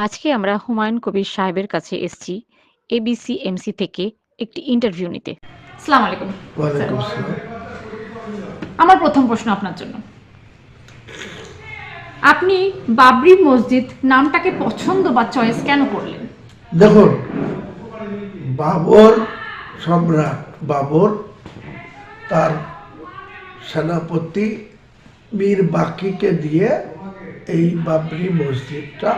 আজকে আমরা হুমায়ুন কবির সাহেবের কাছে এসেছি এবিসিএমসি থেকে একটি ইন্টারভিউ নিতে। আসসালামু আলাইকুম স্যার। ওয়ালাইকুম আসসালাম। আমার প্রথম প্রশ্ন আপনার জন্য, আপনি বাবরি মসজিদ নামটাকে পছন্দ বা চয়েস কেন করলেন? দেখুন, বাবর সম্রাট বাবর তার সেনাপতি মীর বাকিকে দিয়ে এই বাবরি মসজিদটা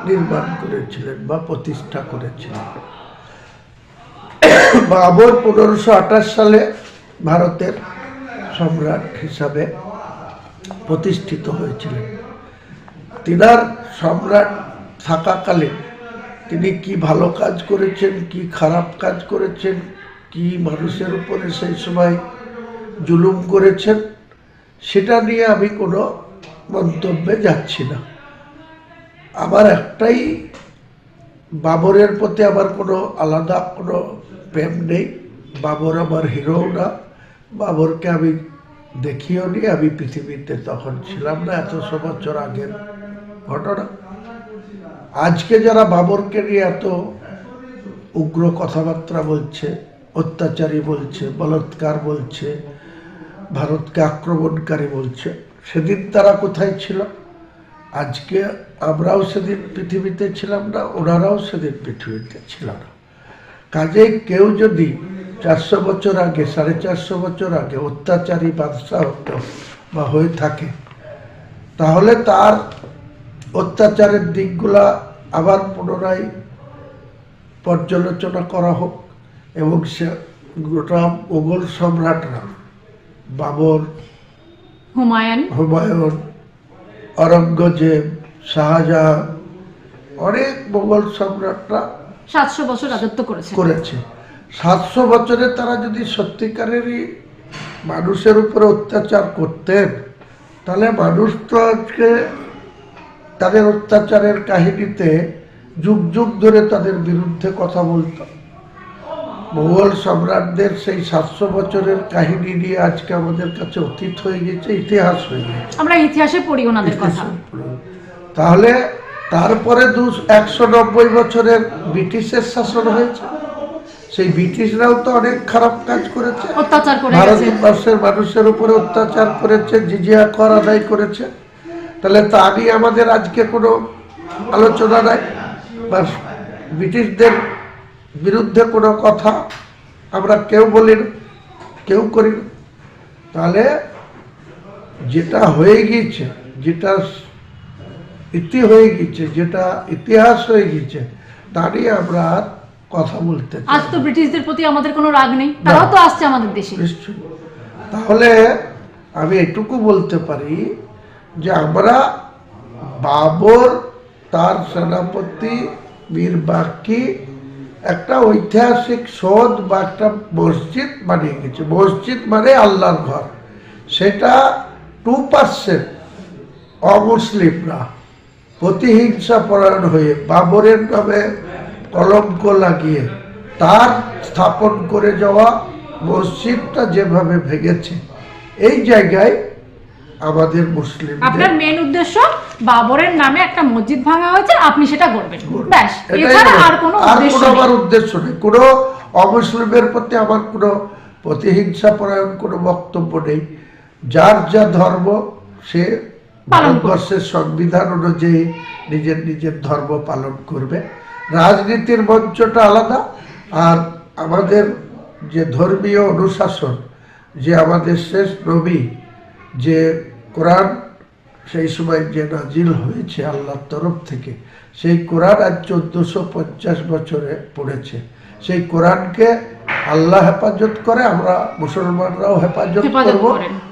নির্মাণ করেছিলেন বা প্রতিষ্ঠা করেছিলেন। বাবর 1528 সালে ভারতের সম্রাট হিসাবে প্রতিষ্ঠিত হয়েছিলেন। তিনার সম্রাট থাকাকালীন তিনি কি ভালো কাজ করেছেন, কি খারাপ কাজ করেছেন, কি মানুষের উপরে সেই সময় জুলুম করেছেন, সেটা নিয়ে আমি কোনো মন্তব্যে যাচ্ছি না। আমার একটাই, বাবরের প্রতি আমার কোনো আলাদা কোনো প্রেম নেই। বাবর আমার হিরোও না, বাবরকে আমি দেখিও নি, আমি পৃথিবীতে তখন ছিলাম না, 100 বছর আগের ঘটনা। আজকে যারা বাবরকে নিয়ে এত উগ্র কথাবার্তা বলছে, অত্যাচারী বলছে, বলৎকার বলছে, ভারতকে আক্রমণকারী বলছে, সেদিন তারা কোথায় ছিল? আজকে আমরাও সেদিন পৃথিবীতে ছিলাম না, ওনারাও সেদিন পৃথিবীতে ছিল না। কাজেই কেউ যদি 400 বছর আগে, 450 বছর আগে অত্যাচারী বাদশাহ হতো বা হয়ে থাকে, তাহলে তার অত্যাচারের দিকগুলা আবার পুনরায় পর্যালোচনা করা হোক এবং সে গোটা মোগল সম্রাটরা, বাবর, হুমায়ুন, অরঙ্গজেব, শাহজাহান, অনেক মোগল সম্রাটরা 700 বছর রাজত্ব করেছে। 700 বছরে তারা যদি সত্যিকারেরই মানুষের উপরে অত্যাচার করতেন, তাহলে মানুষ তো আজকে তাদের অত্যাচারের কাহিনীতে যুগ যুগ ধরে তাদের বিরুদ্ধে কথা বলত। মোগল সম্রাটদের সেই 700 বছরের কাহিনী নিয়ে আজকে আমাদের কাছে অতীত হয়ে গেছে, ইতিহাস হয়ে গেছে। আমরা ইতিহাসে পড়ি ওনাদের কথা। তাহলে তারপরে 190 বছরের ব্রিটিশের শাসন হয়েছে। সেই ব্রিটিশরাও তো অনেক খারাপ কাজ করেছে, অত্যাচার করে ভারতবর্ষের মানুষের উপরে অত্যাচার করেছে, জিজিয়া কর আদায় করেছে। তাহলে তা নিয়ে আমাদের আজকে কোনো আলোচনা নাই, বা ব্রিটিশদের বিরুদ্ধে কোনো কথা আমরা কেউ বলি না, কেউ করি না। তাহলে যেটা হয়ে গিয়েছে, যেটা ইতি হয়ে গেছে, যেটা ইতিহাস হয়ে গেছে, তা নিয়ে আমরা আর কথা বলতে চাই। আজ তো ব্রিটিশদের প্রতি আমাদের কোনো রাগ নেই, তারাও তো আসছে আমাদের দেশে। নিশ্চয়ই। তাহলে আমি এটুকু বলতে পারি যে আমরা বাবর, তার সেনাপতি মীর বাকি একটা ঐতিহাসিক সদ বা একটা মসজিদ বানিয়ে গেছে। মসজিদ মানে আল্লাহর ঘর। সেটা 2% অমুসলিমরা প্রতিহিংসা পরায়ণ হয়ে বাবরের নামে কলঙ্ক লাগিয়ে তার স্থাপন করে যাওয়া মসজিদটা যেভাবে ভেঙেছে, এই জায়গায় আমাদের মুসলিম, আপনার মেন উদ্দেশ্য বাবরের নামে একটা মসজিদ ভাঙা হয়েছে, আপনি সেটা করবেন, ব্যাস। এছাড়া আর কোনো আমার উদ্দেশ্য নেই। কোনো অমুসলিমের প্রতি আমার কোনো প্রতিহিংসা পরায়ণ কোনো বক্তব্য নেই। যার যা ধর্ম, সে ভারতবর্ষের সংবিধান অনুযায়ী নিজের নিজের ধর্ম পালন করবে। রাজনীতির মঞ্চটা আলাদা, আর আমাদের যে ধর্মীয় অনুশাসন, যে আমাদের শেষ নবী যে কোরআন সেই সময় যে নাজিল হয়েছে আল্লাহর তরফ থেকে, সেই কোরআন আজ 1450 বছরে পড়েছে। সেই কোরআনকে আল্লাহ হেফাজত করে, আমরা মুসলমানরাও হেফাজত করব,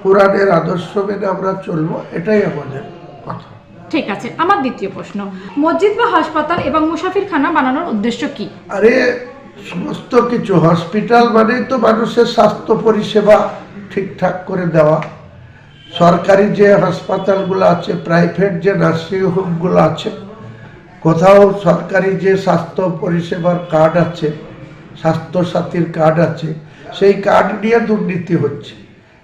কোরআনের আদর্শ মেনে আমরা চলবো, এটাই আমাদের কথা। ঠিক আছে। আমার দ্বিতীয় প্রশ্ন, মসজিদ বা হাসপাতাল এবং মুসাফিরখানা বানানোর উদ্দেশ্য কি? আরে সমস্ত কিছু, হসপিটাল মানে তো মানুষের স্বাস্থ্য পরিষেবা ঠিকঠাক করে দেওয়া। সরকারি যে হাসপাতালগুলো আছে, প্রাইভেট যে নার্সিং হোমগুলো আছে, কোথাও সরকারি যে স্বাস্থ্য পরিষেবার কার্ড আছে, স্বাস্থ্যসাথীর কার্ড আছে, সেই কার্ড নিয়ে দুর্নীতি হচ্ছে।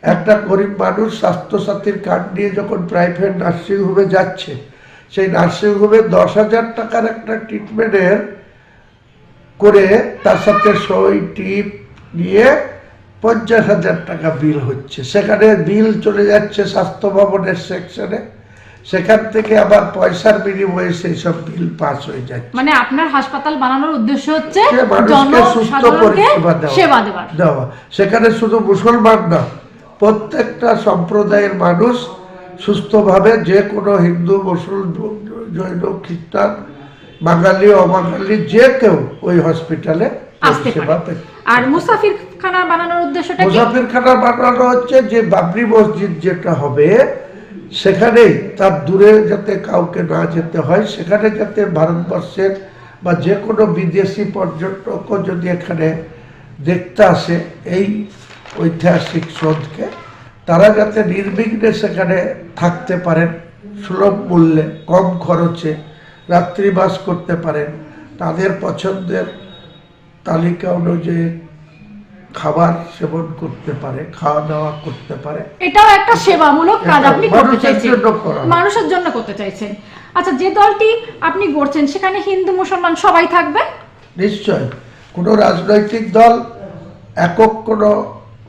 একটা গরিব মানুষ স্বাস্থ্যসাথীর কার্ড নিয়ে যখন প্রাইভেট নার্সিং হোমে যাচ্ছে, সেই নার্সিংহোমে 10,000 টাকার একটা ট্রিটমেন্টের করে তার সাথে সই টিপ নিয়ে 50,000 টাকা বিল হচ্ছে। সেখানে বিল চলে যাচ্ছে স্বাস্থ্য ভবনের সেকশনে, সেখান থেকে আবার পয়সার বিনিময়ে সেই সব বিল পাস হয়ে যাচ্ছে। মানে আপনার হাসপাতাল বানানোর উদ্দেশ্য হচ্ছে মানুষকে সুস্থ পরিষেবা সেবা দেওয়া। সেখানে শুধু মুসলমান না, প্রত্যেকটা সম্প্রদায়ের মানুষ সুস্থভাবে, যে কোনো হিন্দু, মুসলমান, জৈন, খ্রিস্টান, বাঙালি, অবাঙালি, যে কেউ ওই হসপিটালে পরিষেবা পেতে। আর মুসাফিরখানা বানানোর উদ্দেশ্যটা কি? মুসাফিরখানা বানানো হচ্ছে যে বাবরি মসজিদ যেটা হবে সেখানেই, তার দূরে যাতে কাউকে না যেতে হয়, সেখানে যাতে ভারতবর্ষের বা যে কোনো বিদেশি পর্যটকও যদি এখানে দেখতে আসে এই ঐতিহাসিক সনদকে, তারা যাতে নির্বিঘ্নে সেখানে থাকতে পারেন, সুলভ মূল্যে, কম খরচে রাত্রিবাস করতে পারেন, তাদের পছন্দের তালিকা অনুযায়ী খাবার সেবন করতে পারে, খাওয়া দাওয়া করতে পারে। এটাও একটা সেবামূলক কাজ আপনি করতে চাইছেন, মানুষের জন্য করতে চাইছেন। আচ্ছা, যে দলটি আপনি গড়ছেন সেখানে হিন্দু মুসলমান সবাই থাকবে? নিশ্চয়। কোনো রাজনৈতিক দল একক কোনো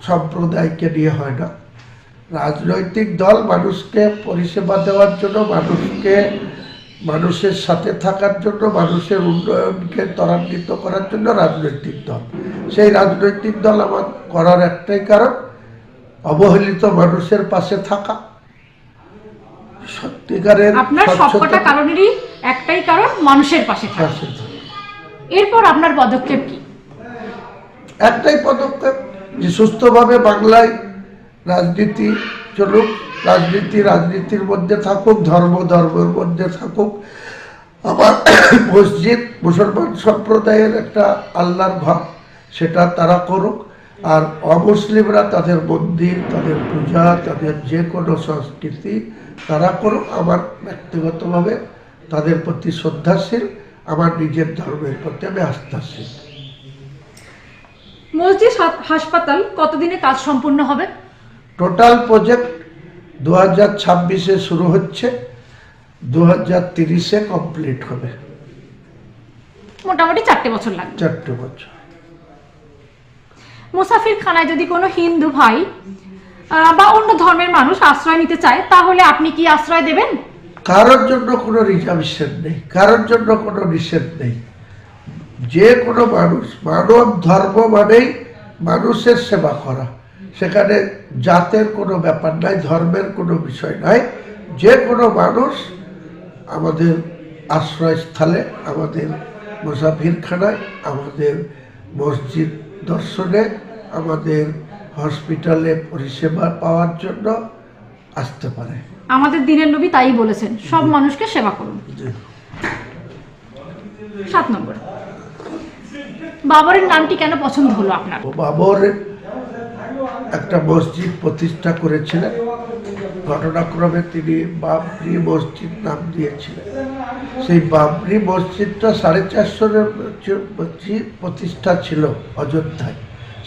সম্প্রদায়কে নিয়ে হয় না। রাজনৈতিক দল মানুষকে পরিষেবা দেওয়ার জন্য, মানুষের সাথে থাকার জন্য, মানুষের উন্নয়নকে ত্বরান্বিত করার জন্য রাজনৈতিক দল। সেই রাজনৈতিক দল আমার করার একটাই কারণ, অবহেলিত মানুষের পাশে থাকা, সত্যিকারের। আপনার সবকটা কারণেরই একটাই কারণ, মানুষের পাশে থাকা। এরপর আপনার পদক্ষেপ কি? একটাই পদক্ষেপ, যে সুস্থভাবে বাংলায় রাজনীতি চলুক, রাজনীতির মধ্যে থাকুক, ধর্মের মধ্যে থাকুক। আমার মসজিদ মুসলমান সম্প্রদায়ের একটা আল্লাহর ঘর, সেটা তারা করুক। আর অমুসলিমরা তাদের মন্দির, তাদের পূজা, তাদের যে কোনো সংস্কৃতি তারা করুক। আমার ব্যক্তিগতভাবে তাদের প্রতি শ্রদ্ধাশীল, আমার নিজের ধর্মের প্রতি আমি আস্থাশীল। মসজিদ হাসপাতাল কতদিনে কাজ সম্পূর্ণ হবে? টোটাল প্রজেক্ট 2026-এ শুরু হচ্ছে, 2030-এ কমপ্লিট হবে। মোটামুটি 4 বছর লাগবে। 4 বছর। মুসাফিরখানায় যদি কোনো হিন্দু ভাই বা অন্য ধর্মের মানুষ আশ্রয় নিতে চায়, তাহলে আপনি কি আশ্রয় দেবেন? কারোর জন্য কোনো রিজার্ভেশন নেই, কারোর জন্য কোনো নিষেধ নেই। যে কোনো মানুষ, মানব ধর্ম মানেই মানুষের সেবা করা। সেখানে জাতের কোনো ব্যাপার নাই, ধর্মের কোনো বিষয় নাই। যে কোনো মানুষ আমাদের আশ্রয়স্থলে, আমাদের মুসাফিরখানায়, আমাদের মসজিদ দর্শনে, আমাদের হসপিটালে পরিষেবা পাওয়ার জন্য আসতে পারে। আমাদের দিনের নবী তাই বলেছেন, সব মানুষকে সেবা করুন। 7 নম্বর, বাবরের নামটি কেন পছন্দ হলো আপনার? বাবর একটা মসজিদ প্রতিষ্ঠা করেছিলেন, ঘটনাক্রমে তিনি বাবরি মসজিদ নাম দিয়েছিলেন। সেই বাবরি মসজিদটা 450 প্রতিষ্ঠা ছিল অযোধ্যায়,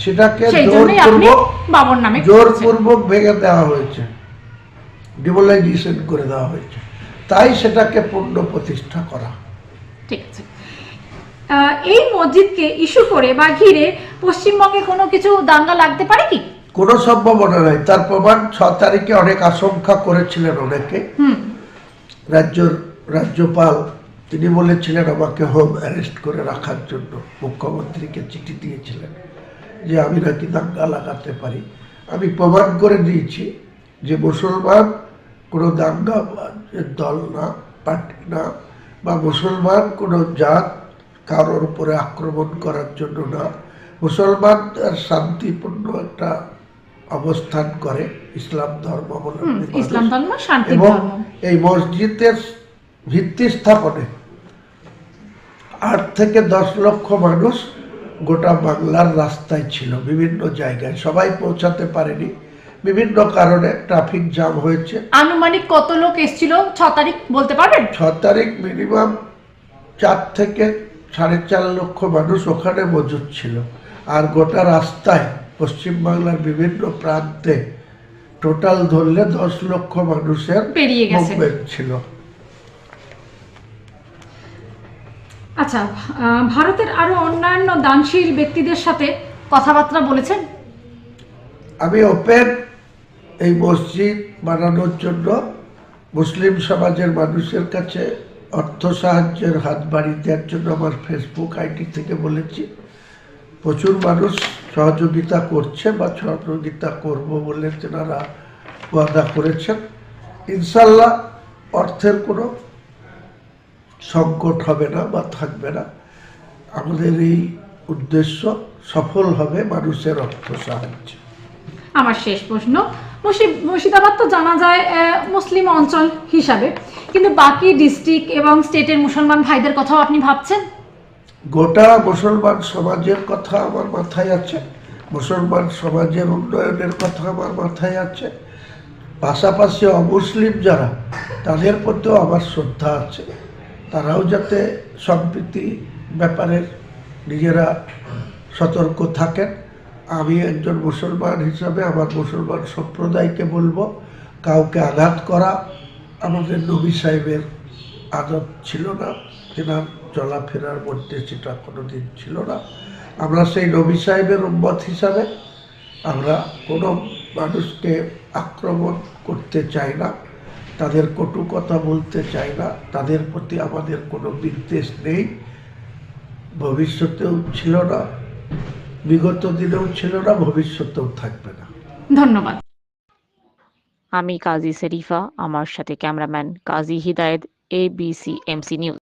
সেটাকে জোরপূর্বক ভেঙে দেওয়া হয়েছে, ডিমোলাইজেশন করে দেওয়া হয়েছে, তাই সেটাকে পূর্ণ প্রতিষ্ঠা করা। ঠিক আছে। এই মসজিদকে ইস্যু করে বা ঘিরে পশ্চিমবঙ্গে কোনো কিছু দাঙ্গা লাগতে পারে কি? কোনো সম্ভাবনা নাই। তার প্রমাণ 6 তারিখে অনেক আশঙ্কা করেছিলেন অনেকে। রাজ্যপাল তিনি বলেছিলেন আমাকে হোম অ্যারেস্ট করে রাখার জন্য, মুখ্যমন্ত্রীকে চিঠি দিয়েছিলেন যে আমি নাকি দাঙ্গা লাগাতে পারি। আমি প্রমাণ করে দিয়েছি যে মুসলমান কোনো দাঙ্গা দল না, পার্টি না, বা মুসলমান কোনো জাত কারোর উপরে আক্রমণ করার জন্য না। মুসলমান তার শান্তিপূর্ণ একটা অবস্থান করে, ইসলাম ধর্ম এবং এই মসজিদের ভিত্তি স্থাপনে 8 থেকে 10 লক্ষ মানুষ গোটা বাংলার রাস্তায় ছিল, বিভিন্ন জায়গায়। সবাই পৌঁছাতে পারেনি, বিভিন্ন কারণে ট্রাফিক জ্যাম হয়েছে। আনুমানিক কত লোক এসেছিল 6 তারিখ বলতে পারবেন? 6 তারিখ মিনিমাম 4 থেকে 4.5 লক্ষ মানুষ ওখানে মজুদ ছিল। আর গোটা রাস্তায় পশ্চিমবাংলার বিভিন্ন প্রান্তে টোটাল ধরলে 10 লক্ষ মানুষের মুভমেন্ট ছিল। আচ্ছা, ভারতের আরো অন্যান্য দানশীল ব্যক্তিদের সাথে কথাবার্তা বলেছেন? আমি ওপেন এই মসজিদ বানানোর জন্য মুসলিম সমাজের মানুষের কাছে অর্থ সাহায্যের হাত বাড়িয়ে দেওয়ার জন্য আমার ফেসবুক আইডি থেকে বলেছি। প্রচুর মানুষ সহযোগিতা করছে বা সহযোগিতা করব বলে তেনারা ওয়াদা করেছেন। ইনশাল্লাহ অর্থের কোনো সংকট হবে না বা থাকবে না। আমাদের এই উদ্দেশ্য সফল হবে মানুষের অর্থ সাহায্য। আমার শেষ প্রশ্ন, মুর্শিদাবাদ তো জানা যায় মুসলিম অঞ্চল হিসাবে, কিন্তু বাকি ডিস্ট্রিক্ট এবং স্টেটের মুসলমান ভাইদের কথাও আপনি ভাবছেন? গোটা মুসলমান সমাজের কথা আমার মাথায় আছে, মুসলমান সমাজের উন্নয়নের কথা আমার মাথায় আছে, পাশাপাশি অমুসলিম যারা তাদের প্রতিও আমার শ্রদ্ধা আছে। তারাও যাতে সম্প্রীতি ব্যাপারে নিজেরা সতর্ক থাকেন। আমি একজন মুসলমান হিসাবে আমার মুসলমান সম্প্রদায়কে বলবো, কাউকে আঘাত করা আমাদের নবী সাহেবের আদত ছিল না, তেনার চলাফেরার মধ্যে সেটা কোনোদিন ছিল না। আমরা সেই নবী সাহেবের উম্মত হিসাবে আমরা কোনো মানুষকে আক্রমণ করতে চাই না, তাদের কটু কথা বলতে চাই না, তাদের প্রতি আমাদের কোনো বিদ্বেষ নেই, ভবিষ্যতেও ছিল না, বিগত দিনেও ছিল না, ভবিষ্যতেও থাকবে না। ধন্যবাদ। আমি কাজী শরীফা, আমার সাথে ক্যামেরাম্যান কাজী হিদায়েত, ABC MC নিউজ।